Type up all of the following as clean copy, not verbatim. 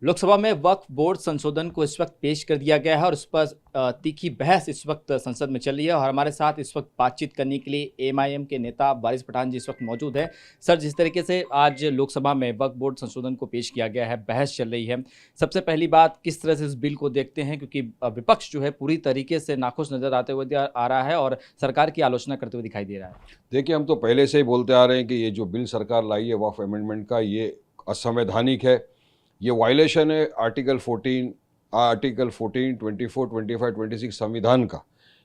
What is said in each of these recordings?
लोकसभा में वक्फ बोर्ड संशोधन को इस वक्त पेश कर दिया गया है और उस पर तीखी बहस इस वक्त संसद में चल रही है। और हमारे साथ इस वक्त बातचीत करने के लिए एमआईएम के नेता वारिस पठान जी इस वक्त मौजूद हैं। सर, जिस तरीके से आज लोकसभा में वक्फ बोर्ड संशोधन को पेश किया गया है, बहस चल रही है, सबसे पहली बात किस तरह से इस बिल को देखते हैं, क्योंकि विपक्ष जो है पूरी तरीके से नाखुश नजर आते हुए आ रहा है और सरकार की आलोचना करते हुए दिखाई दे रहा है। देखिए, हम तो पहले से ही बोलते आ रहे हैं कि ये जो बिल सरकार लाई है वक्फ अमेंडमेंट का, ये असंवैधानिक है। ये वायलेशन है आर्टिकल 14, 24, 25, 26 संविधान का।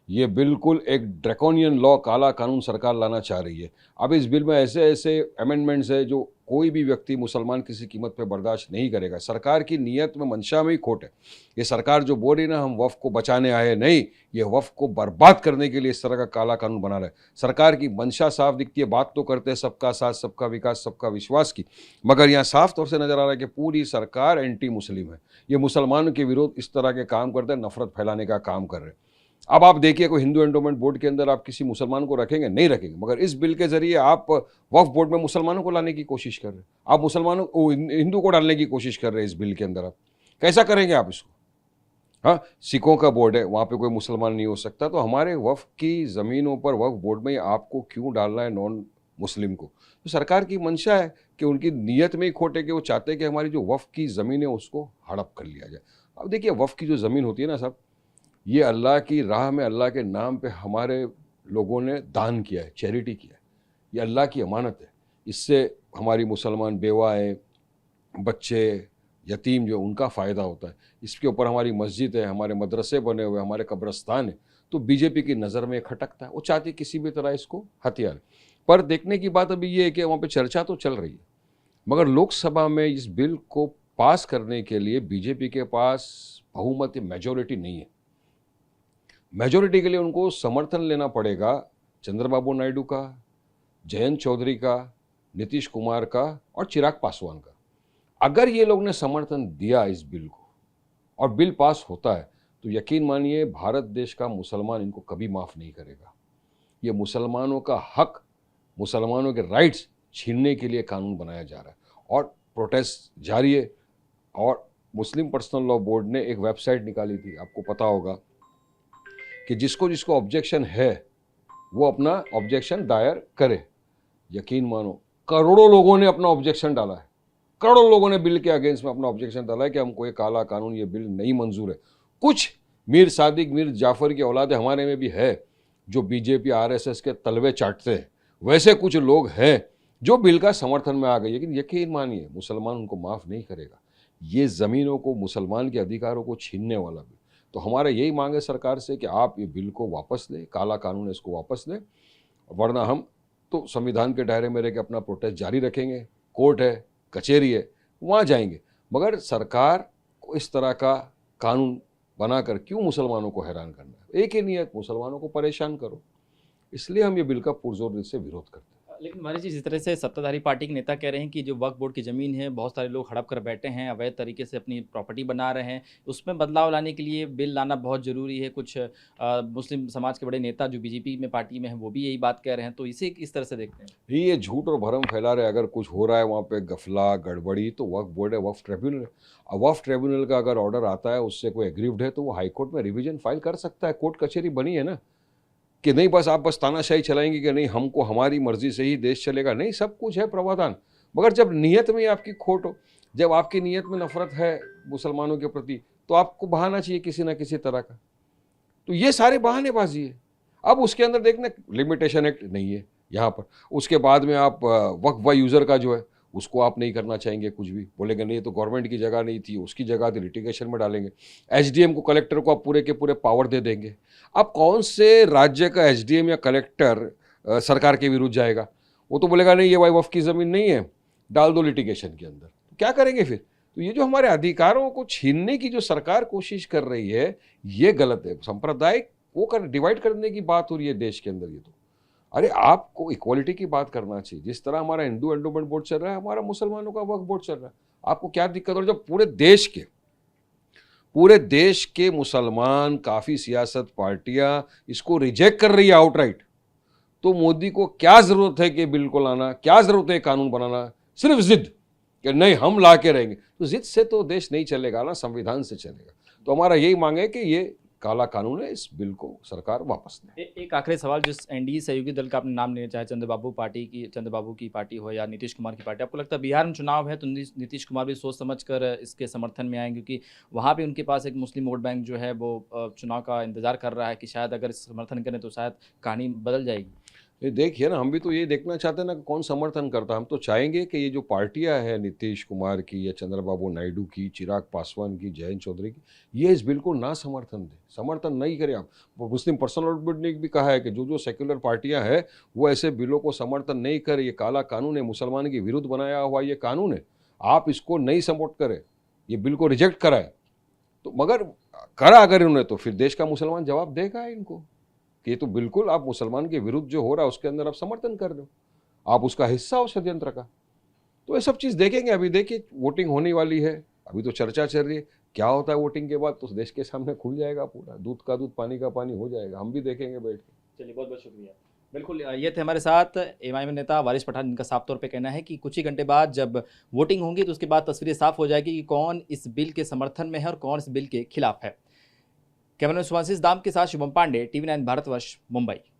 ये बिल्कुल एक ड्रैकोनियन लॉ, काला कानून सरकार लाना चाह रही है। अब इस बिल में ऐसे ऐसे अमेंडमेंट्स है जो कोई भी व्यक्ति मुसलमान किसी कीमत पे बर्दाश्त नहीं करेगा। सरकार की नीयत में, मंशा में ही खोट है। ये सरकार जो बोल रही ना हम वक्फ को बचाने आए, नहीं, ये वक्फ को बर्बाद करने के लिए इस तरह का काला कानून बना रहा है। सरकार की मंशा साफ दिखती है। बात तो करते हैं सबका साथ, सबका विकास, सबका विश्वास की, मगर यहाँ साफ तौर से नजर आ रहा है कि पूरी सरकार एंटी मुस्लिम है। ये मुसलमानों के विरोध इस तरह के काम करते हैं, नफरत फैलाने का काम कर रहे हैं। अब आप देखिए, कोई हिंदू एंडोमेंट बोर्ड के अंदर आप किसी मुसलमान को रखेंगे? नहीं रखेंगे। मगर इस बिल के जरिए आप वक्फ बोर्ड में मुसलमानों को लाने की कोशिश कर रहे हैं। आप मुसलमानों को, हिंदू को डालने की कोशिश कर रहे हैं इस बिल के अंदर। आप कैसा करेंगे आप इसको? हाँ, सिखों का बोर्ड है, वहाँ पे कोई मुसलमान नहीं हो सकता। तो हमारे वक्फ की ज़मीनों पर वक्फ बोर्ड में आपको क्यों डालना है नॉन मुस्लिम को? तो सरकार की मंशा है कि उनकी नीयत में ही खोट है कि वो चाहते हैं कि हमारी जो वक्फ की ज़मीन है उसको हड़प कर लिया जाए। अब देखिए, वक्फ की जो ज़मीन होती है ना साहब, ये अल्लाह की राह में, अल्लाह के नाम पे हमारे लोगों ने दान किया है, चैरिटी किया है। ये अल्लाह की अमानत है। इससे हमारी मुसलमान बेवाएँ, बच्चे, यतीम जो उनका फ़ायदा होता है। इसके ऊपर हमारी मस्जिद है, हमारे मदरसे बने हुए, हमारे कब्रस्तान है। तो बीजेपी की नज़र में खटकता है। वो चाहती किसी भी तरह इसको हथियार। पर देखने की बात अभी ये है कि वहाँ पे चर्चा तो चल रही है, मगर लोकसभा में इस बिल को पास करने के लिए बीजेपी के पास बहुमत, मेजॉरिटी नहीं है। मेजॉरिटी के लिए उनको समर्थन लेना पड़ेगा चंद्रबाबू नायडू का, जयंत चौधरी का, नीतीश कुमार का और चिराग पासवान का। अगर ये लोग ने समर्थन दिया इस बिल को और बिल पास होता है, तो यकीन मानिए भारत देश का मुसलमान इनको कभी माफ़ नहीं करेगा। ये मुसलमानों का हक, मुसलमानों के राइट्स छीनने के लिए कानून बनाया जा रहा है और प्रोटेस्ट जारी है। और मुस्लिम पर्सनल लॉ बोर्ड ने एक वेबसाइट निकाली थी, आपको पता होगा, कि जिसको जिसको ऑब्जेक्शन है वो अपना ऑब्जेक्शन दायर करे। यकीन मानो, करोड़ों लोगों ने अपना ऑब्जेक्शन डाला है। करोड़ों लोगों ने बिल के अगेंस्ट में अपना ऑब्जेक्शन डाला है कि हमको ये काला कानून, ये बिल नहीं मंजूर है। कुछ मीर सादिक, मीर जाफर की औलाद हमारे में भी है जो बीजेपी आरएसएस के तलवे चाटते हैं। वैसे कुछ लोग हैं जो बिल का समर्थन में आ गए, लेकिन यकीन मानिए मुसलमान उनको माफ़ नहीं करेगा। ये ज़मीनों को, मुसलमान के अधिकारों को छीनने वाला बिल। तो हमारा यही मांग है सरकार से कि आप ये बिल को वापस लें, काला कानून है इसको वापस लें, वरना हम तो संविधान के दायरे में रह के अपना प्रोटेस्ट जारी रखेंगे। कोर्ट है, कचहरी है, वहाँ जाएंगे। मगर सरकार को इस तरह का कानून बनाकर क्यों मुसलमानों को हैरान करना है? एक ही नियत, मुसलमानों को परेशान करो। इसलिए हम ये बिल का पुरजोर दिल से विरोध करते हैं। लेकिन हमारे जी, जिस तरह से सत्ताधारी पार्टी के नेता कह रहे हैं कि जो वक्फ बोर्ड की ज़मीन है, बहुत सारे लोग हड़प कर बैठे हैं, अवैध तरीके से अपनी प्रॉपर्टी बना रहे हैं, उसमें बदलाव लाने के लिए बिल लाना बहुत ज़रूरी है। कुछ मुस्लिम समाज के बड़े नेता जो बीजेपी में पार्टी में हैं, वो भी यही बात कह रहे हैं। तो इसे किस तरह से देखते हैं? ये झूठ और भरम फैला रहे। अगर कुछ हो रहा है वहाँ पे गफला, गड़बड़ी, तो वक्फ बोर्ड है, वक्फ ट्रिब्यूनल है। अब वक्फ ट्रिब्यूनल का अगर ऑर्डर आता है, उससे कोई एग्रीव्ड है, तो वो हाईकोर्ट में रिवीजन फाइल कर सकता है। कोर्ट कचहरी बनी है ना, कि नहीं बस आप बस तानाशाही चलाएंगे कि नहीं हमको हमारी मर्जी से ही देश चलेगा। नहीं, सब कुछ है प्रावधान। मगर जब नीयत में आपकी खोट हो, जब आपकी नीयत में नफरत है मुसलमानों के प्रति, तो आपको बहाना चाहिए किसी ना किसी तरह का। तो ये सारे बहानेबाजी है। अब उसके अंदर देखना, लिमिटेशन एक्ट नहीं है यहाँ पर। उसके बाद में आप वक्फ व यूज़र का जो है उसको आप नहीं करना चाहेंगे, कुछ भी बोलेंगे नहीं, तो गवर्नमेंट की जगह नहीं थी, उसकी जगह थी, लिटिगेशन में डालेंगे। एसडीएम को, कलेक्टर को आप पूरे के पूरे पावर दे देंगे। अब कौन से राज्य का एसडीएम या कलेक्टर सरकार के विरुद्ध जाएगा? वो तो बोलेगा नहीं, ये भाई वक्फ की ज़मीन नहीं है, डाल दो लिटिगेशन के अंदर। तो क्या करेंगे फिर? तो ये जो हमारे अधिकारों को छीनने की जो सरकार कोशिश कर रही है, ये गलत है। सांप्रदायिक वो डिवाइड करने की बात हो रही है देश के अंदर। ये तो, अरे आपको इक्वालिटी की बात करना चाहिए। जिस तरह हमारा हिंदू एंडोमेंट बोर्ड चल रहा है, हमारा मुसलमानों का वक्फ बोर्ड चल रहा है। आपको क्या दिक्कत? और जब पूरे देश के मुसलमान, काफ़ी सियासत पार्टियां इसको रिजेक्ट कर रही है आउटराइट, तो मोदी को क्या ज़रूरत है कि बिल को लाना? क्या ज़रूरत है कानून बनाना? सिर्फ जिद। कि नहीं हम ला के रहेंगे, तो जिद से तो देश नहीं चलेगा ना, संविधान से चलेगा। तो हमारा यही मांग है कि ये काला कानून है, इस बिल को सरकार वापस ले। एक आखिरी सवाल, जिस एनडीए सहयोगी दल का आपने नाम लिया, चाहे चंद्रबाबू की पार्टी हो या नीतीश कुमार की पार्टी, आपको लगता है बिहार में चुनाव है तो नीतीश कुमार भी सोच समझकर इसके समर्थन में आएंगे, क्योंकि वहाँ भी उनके पास एक मुस्लिम वोट बैंक जो है वो चुनाव का इंतजार कर रहा है कि शायद अगर इस समर्थन करें तो शायद कहानी बदल जाएगी। ये देखिए ना, हम भी तो ये देखना चाहते हैं ना कि कौन समर्थन करता है। हम तो चाहेंगे कि ये जो पार्टियां हैं नीतीश कुमार की या चंद्रबाबू नायडू की, चिराग पासवान की, जयंत चौधरी की, ये इस बिल को ना समर्थन दें, समर्थन नहीं करें। आप मुस्लिम पर्सनल लॉ बोर्ड ने भी कहा है कि जो सेक्युलर पार्टियां हैं वो ऐसे बिलों को समर्थन नहीं करें। ये काला कानून है, मुसलमान के विरुद्ध बनाया हुआ ये कानून है, आप इसको नहीं सपोर्ट करें, ये बिल को रिजेक्ट कराए। तो मगर करा अगर इन्होंने तो फिर देश का मुसलमान जवाब देगा इनको कि ये तो बिल्कुल आप मुसलमान के विरुद्ध जो हो रहा है उसके अंदर आप समर्थन कर रहे हो, आप उसका हिस्सा हो षड्यंत्र का। तो ये सब चीज़ देखेंगे। अभी देखिए वोटिंग होने वाली है, अभी तो चर्चा चल रही है, क्या होता है वोटिंग के बाद तो देश के सामने खुल जाएगा पूरा, दूध का दूध पानी का पानी हो जाएगा, हम भी देखेंगे बैठ के। चलिए, बहुत बहुत शुक्रिया। बिल्कुल, ये थे हमारे साथ एमआईएम नेता वारिस पठान, जिनका साफ तौर पे कहना है कि कुछ ही घंटे बाद जब वोटिंग होगी तो उसके बाद तस्वीरें साफ हो जाएगी कि कौन इस बिल के समर्थन में है और कौन इस बिल के खिलाफ है। कैमरामैन सुभाषिस दाम के साथ शुभम पांडे, टीवी 9 भारतवर्ष, मुंबई।